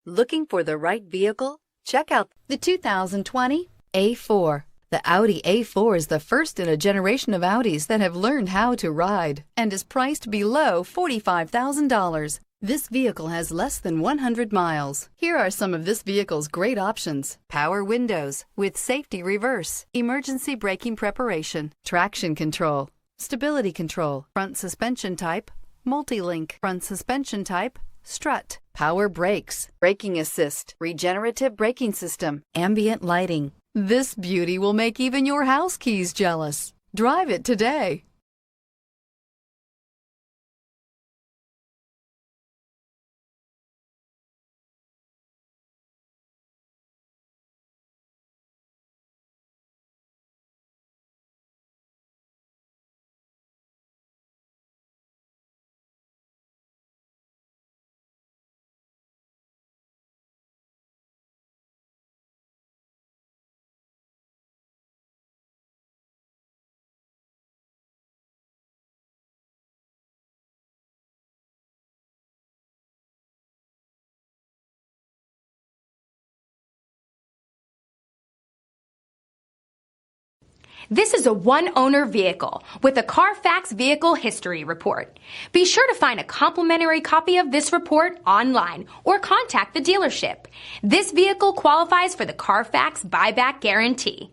Looking for the right vehicle? Check out the 2020 A4. The Audi A4 is the first in a generation of Audis that have learned how to ride and is priced below $45,000. This vehicle has less than 100 miles. Here are some of this vehicle's great options: power windows with safety reverse, emergency braking preparation, traction control, stability control, front suspension type, multi-link, front suspension type, strut, power brakes, braking assist, regenerative braking system, ambient lighting. This beauty will make even your house keys jealous. Drive it today. This is a one-owner vehicle with a Carfax Vehicle History Report. Be sure to find a complimentary copy of this report online or contact the dealership. This vehicle qualifies for the Carfax Buyback Guarantee.